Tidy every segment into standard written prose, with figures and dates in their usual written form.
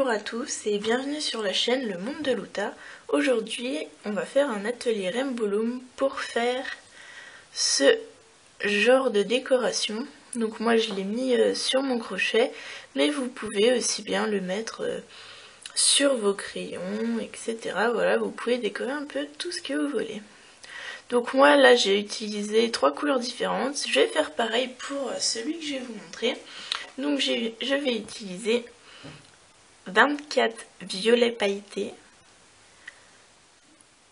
Bonjour à tous et bienvenue sur la chaîne Le Monde de Louta. Aujourd'hui, on va faire un atelier Rainbow Loom pour faire ce genre de décoration. Donc moi je l'ai mis sur mon crochet, mais vous pouvez aussi bien le mettre sur vos crayons, etc. Voilà, vous pouvez décorer un peu tout ce que vous voulez. Donc moi là j'ai utilisé 3 couleurs différentes. Je vais faire pareil pour celui que je vais vous montrer. Donc je vais utiliser 24 violets pailletés,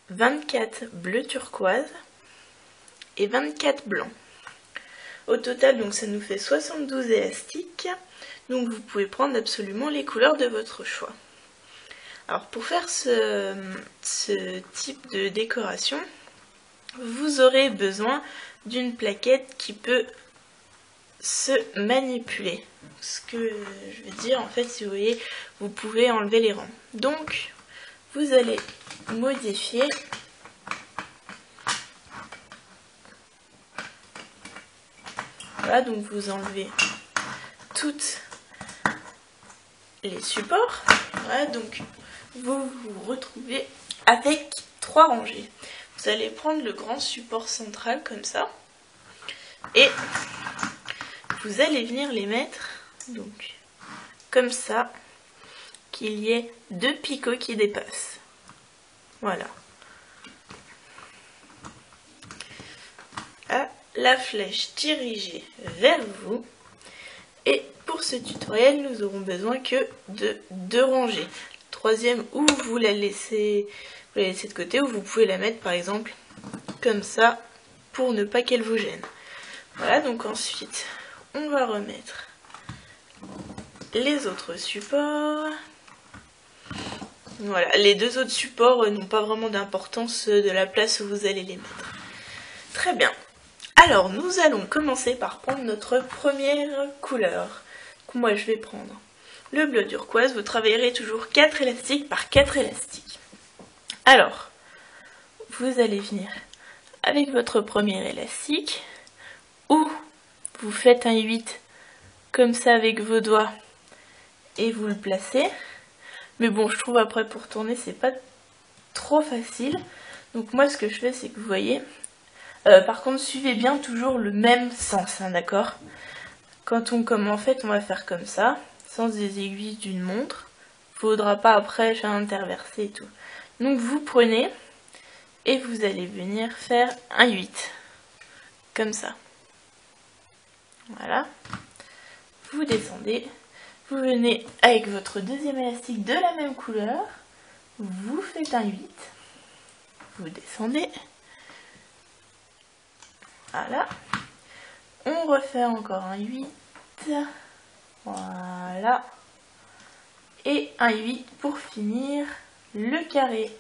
24 bleu turquoise et 24 blancs. Au total, donc ça nous fait 72 élastiques. Donc vous pouvez prendre absolument les couleurs de votre choix. Alors pour faire ce type de décoration, vous aurez besoin d'une plaquette qui peut se manipuler. Ce que je veux dire, en fait, si vous voyez, vous pouvez enlever les rangs. Donc, vous allez modifier voilà, donc vous enlevez toutes les supports. Voilà, donc vous vous retrouvez avec 3 rangées. Vous allez prendre le grand support central comme ça et vous allez venir les mettre donc comme ça, qu'il y ait 2 picots qui dépassent. Voilà. À la flèche dirigée vers vous. Et pour ce tutoriel, nous aurons besoin que de 2 rangées. Troisième, ou vous la laissez de côté, ou vous pouvez la mettre par exemple comme ça pour ne pas qu'elle vous gêne. Voilà, donc ensuite, on va remettre les autres supports. Voilà, les 2 autres supports n'ont pas vraiment d'importance de la place où vous allez les mettre. Très bien. Alors, nous allons commencer par prendre notre première couleur. Donc, moi, je vais prendre le bleu turquoise. Vous travaillerez toujours 4 élastiques par 4 élastiques. Alors, vous allez venir avec votre premier élastique, ou vous faites un 8 comme ça avec vos doigts et vous le placez. Mais bon, je trouve après pour tourner, c'est pas trop facile. Donc moi, ce que je fais, c'est que vous voyez... par contre, suivez bien toujours le même sens, hein, d'accord? Quand on commence, en fait, on va faire comme ça, sens des aiguilles d'une montre. Faudra pas après interverser et tout. Donc vous prenez et vous allez venir faire un 8. Comme ça. Voilà. Vous descendez. Vous venez avec votre deuxième élastique de la même couleur. Vous faites un 8. Vous descendez. Voilà. On refait encore un 8. Voilà. Et un 8 pour finir le carré.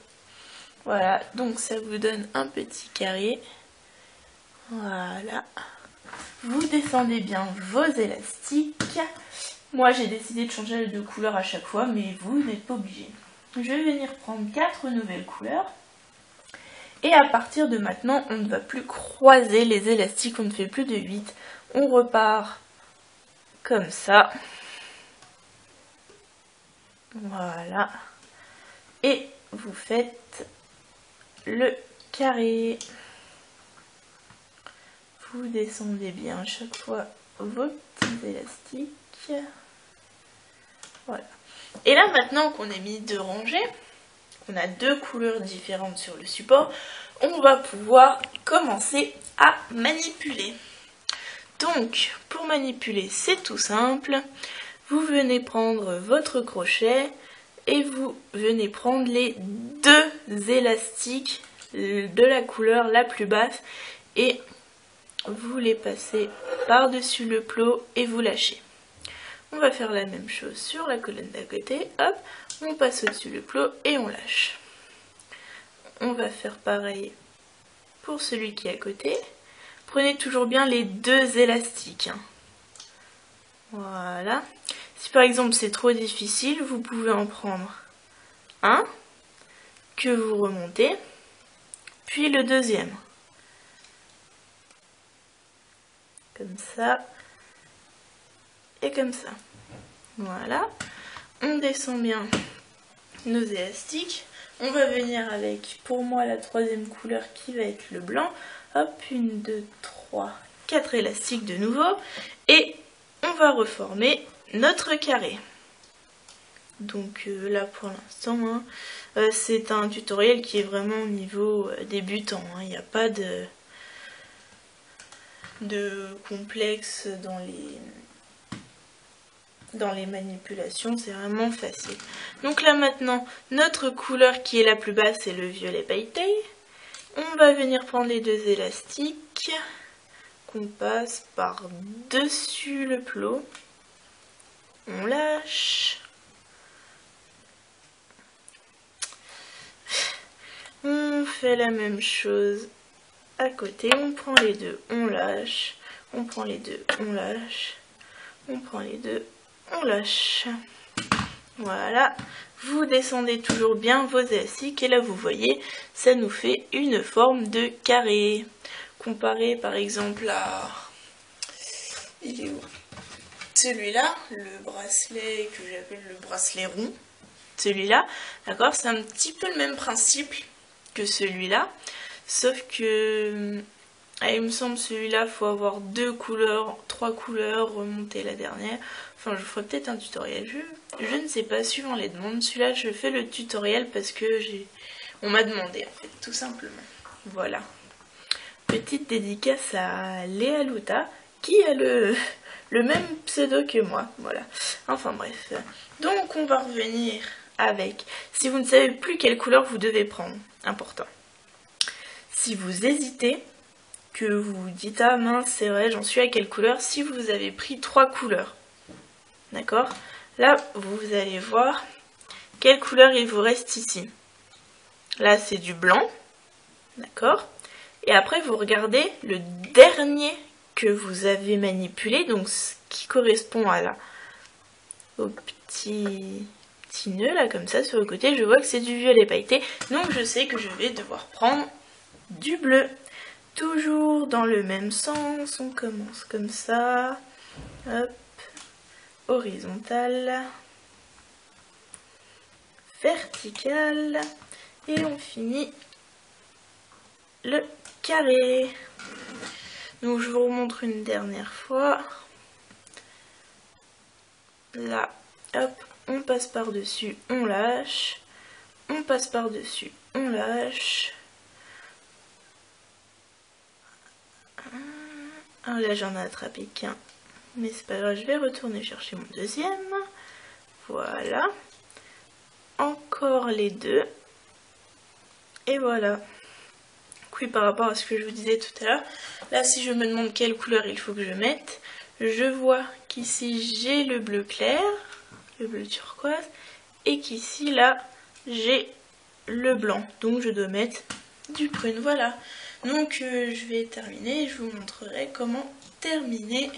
Voilà, donc ça vous donne un petit carré. Voilà. Vous descendez bien vos élastiques. Moi j'ai décidé de changer de couleur à chaque fois, mais vous n'êtes pas obligé. Je vais venir prendre 4 nouvelles couleurs. Et à partir de maintenant, on ne va plus croiser les élastiques, on ne fait plus de 8. On repart comme ça. Voilà. Et vous faites le carré. Vous descendez bien à chaque fois vos petits élastiques. Voilà. Et là, maintenant qu'on a mis 2 rangées, on a 2 couleurs différentes sur le support, on va pouvoir commencer à manipuler. Donc, pour manipuler, c'est tout simple. Vous venez prendre votre crochet et vous venez prendre les 2 élastiques de la couleur la plus basse et vous les passez par-dessus le plot et vous lâchez. On va faire la même chose sur la colonne d'à côté. Hop, on passe au-dessus le plot et on lâche. On va faire pareil pour celui qui est à côté. Prenez toujours bien les 2 élastiques. Voilà. Si par exemple c'est trop difficile, vous pouvez en prendre un que vous remontez, puis le deuxième. Comme ça et comme ça. Voilà. on descend bien nos élastiques. On va venir avec, pour moi, la troisième couleur qui va être le blanc. Hop, 1, 2, 3, 4 élastiques de nouveau. Et on va reformer notre carré. Donc là pour l'instant, hein, c'est un tutoriel qui est vraiment au niveau débutant. Il n'y a pas de complexe dans les manipulations, c'est vraiment facile. Donc là maintenant, notre couleur qui est la plus basse, c'est le violet pailleté. On va venir prendre les deux élastiques qu'on passe par-dessus le plot. On lâche. On fait la même chose à côté, on prend les deux, on lâche, on prend les deux, on lâche, on prend les deux, on lâche. Voilà, vous descendez toujours bien vos élastiques et là vous voyez, ça nous fait une forme de carré. Comparé par exemple à... Il est où? Celui-là, le bracelet que j'appelle le bracelet rond. Celui-là, d'accord, c'est un petit peu le même principe que celui-là, sauf que il me semble celui-là faut avoir 2 couleurs, 3 couleurs, remonter la dernière. Enfin, je ferai peut-être un tutoriel, je ne sais pas, suivant les demandes. Celui-là, je fais le tutoriel parce que on m'a demandé en fait, tout simplement. Voilà. Petite dédicace à Léa Luta qui a le même pseudo que moi, voilà. Enfin bref. Donc on va revenir avec, si vous ne savez plus quelle couleur vous devez prendre, important. Si vous hésitez, que vous dites ah mince c'est vrai j'en suis à quelle couleur, si vous avez pris 3 couleurs, d'accord, là vous allez voir quelle couleur il vous reste ici. Là c'est du blanc, d'accord, et après vous regardez le dernier que vous avez manipulé, donc ce qui correspond à là, au petit nœud là comme ça sur le côté, je vois que c'est du violet pailleté, donc je sais que je vais devoir prendre du bleu. Toujours dans le même sens, on commence comme ça, hop, horizontal, vertical, et on finit le carré. Donc je vous remontre une dernière fois. Là, hop, on passe par-dessus, on lâche, on passe par-dessus, on lâche. Ah, là j'en ai attrapé qu'un, mais c'est pas grave, je vais retourner chercher mon deuxième. Voilà. Encore les deux. Et voilà. Oui, par rapport à ce que je vous disais tout à l'heure, là si je me demande quelle couleur il faut que je mette, je vois qu'ici j'ai le bleu clair, le bleu turquoise, et qu'ici là j'ai le blanc, donc je dois mettre du prune, voilà. Donc je vais terminer, je vous montrerai comment terminer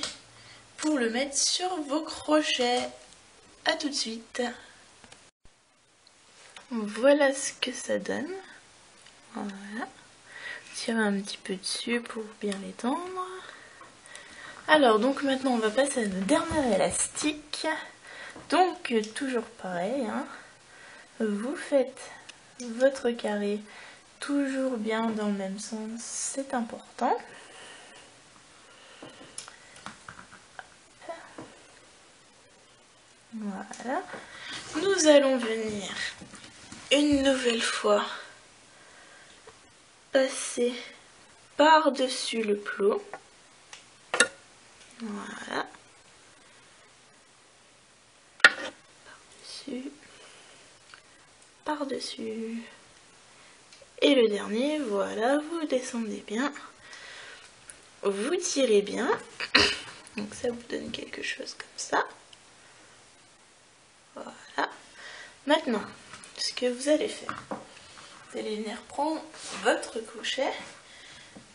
pour le mettre sur vos crochets. A tout de suite. Voilà ce que ça donne. Voilà. Tirer un petit peu dessus pour bien l'étendre. Alors donc maintenant on va passer à nos derniers élastiques. Donc toujours pareil, hein. Vous faites votre carré toujours bien dans le même sens, c'est important. Voilà. Nous allons venir une nouvelle fois passer par-dessus le plot. Voilà. Par-dessus. Par-dessus. Et le dernier, voilà, vous descendez bien. Vous tirez bien. Donc ça vous donne quelque chose comme ça. Voilà. Maintenant, ce que vous allez faire, vous allez venir prendre votre crochet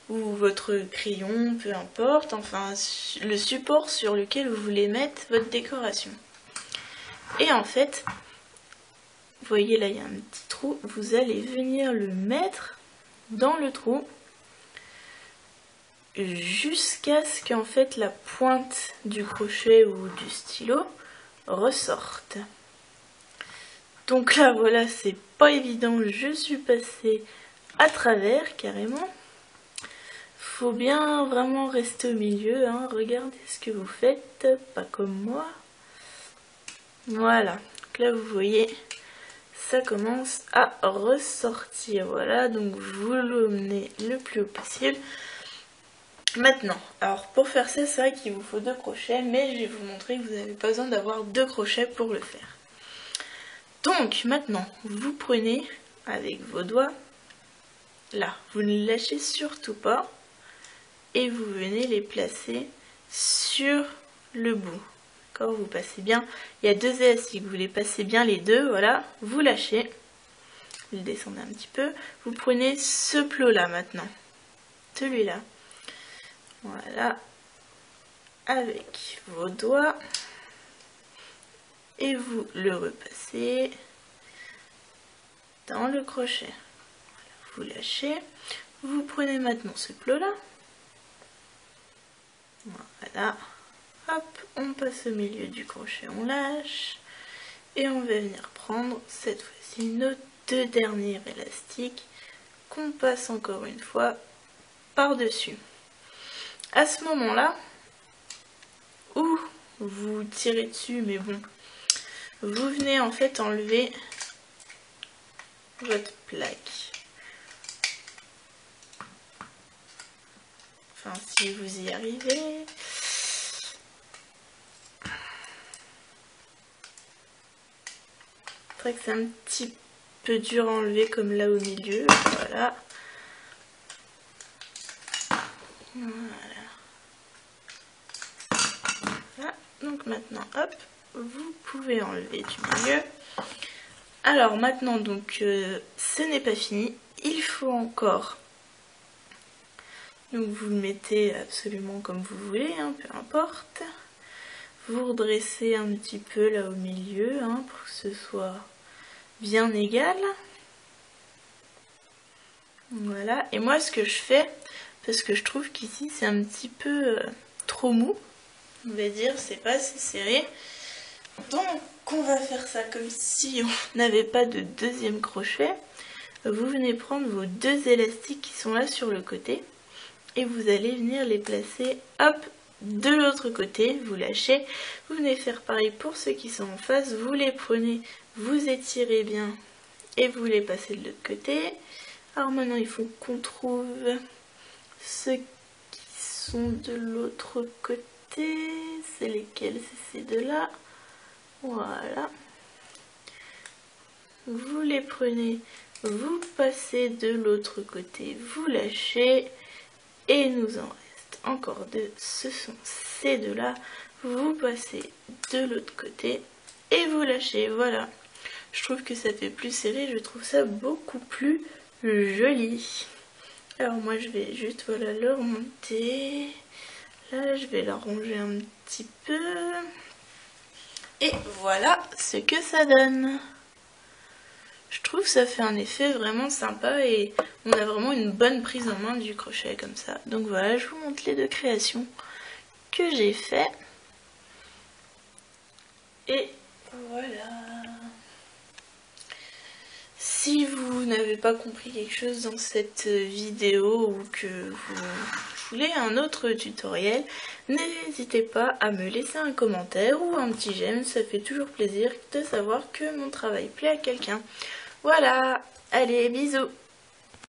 ou votre crayon, peu importe, enfin le support sur lequel vous voulez mettre votre décoration. Et en fait, vous voyez là il y a un petit trou, vous allez venir le mettre dans le trou jusqu'à ce qu'en fait la pointe du crochet ou du stylo ressorte. Donc là voilà, c'est pas évident, je suis passée à travers carrément. Faut bien vraiment rester au milieu, hein. Regardez ce que vous faites, pas comme moi. Voilà, donc là vous voyez, ça commence à ressortir. Voilà, donc vous l'emmenez le plus haut possible. Maintenant, alors pour faire ça, c'est vrai qu'il vous faut 2 crochets, mais je vais vous montrer que vous n'avez pas besoin d'avoir 2 crochets pour le faire. Donc maintenant, vous prenez avec vos doigts, là, vous ne lâchez surtout pas, et vous venez les placer sur le bout. D'accord, vous passez bien, il y a 2 élastiques, vous les passez bien les deux, voilà, vous lâchez, vous le descendez un petit peu, vous prenez ce plot là maintenant, celui-là, voilà, avec vos doigts, et vous le repassez dans le crochet. Voilà, vous lâchez, vous prenez maintenant ce plot là, voilà, hop, on passe au milieu du crochet, on lâche, et on va venir prendre cette fois-ci nos 2 derniers élastiques qu'on passe encore une fois par-dessus. À ce moment-là, où vous tirez dessus, mais bon, vous venez en fait enlever votre plaque. Enfin, si vous y arrivez. C'est vrai que c'est un petit peu dur à enlever comme là au milieu. Voilà. Voilà. Voilà. Donc maintenant, hop, vous pouvez enlever du milieu. Alors maintenant, donc, ce n'est pas fini. Il faut encore... Donc vous le mettez absolument comme vous voulez, hein, peu importe. Vous redressez un petit peu là au milieu, hein, pour que ce soit bien égal. Voilà, et moi ce que je fais, parce que je trouve qu'ici c'est un petit peu trop mou, on va dire, c'est pas assez serré. Donc on va faire ça comme si on n'avait pas de deuxième crochet. Vous venez prendre vos 2 élastiques qui sont là sur le côté. Et vous allez venir les placer, hop, de l'autre côté, vous lâchez, vous venez faire pareil pour ceux qui sont en face, vous les prenez, vous étirez bien et vous les passez de l'autre côté. Alors maintenant il faut qu'on trouve ceux qui sont de l'autre côté, c'est lesquels, c'est ces 2-là, voilà. Vous les prenez, vous passez de l'autre côté, vous lâchez. Et il nous en reste encore 2, ce sont ces 2-là. Vous passez de l'autre côté et vous lâchez, voilà. Je trouve que ça fait plus serré, je trouve ça beaucoup plus joli. Alors moi je vais juste, voilà, le remonter. Là je vais l'arranger un petit peu. Et voilà ce que ça donne. Je trouve que ça fait un effet vraiment sympa et on a vraiment une bonne prise en main du crochet comme ça. Donc voilà, je vous montre les 2 créations que j'ai fait. Et voilà. Si vous n'avez pas compris quelque chose dans cette vidéo ou que vous voulez un autre tutoriel, n'hésitez pas à me laisser un commentaire ou un petit j'aime, ça fait toujours plaisir de savoir que mon travail plaît à quelqu'un. Voilà, allez, bisous!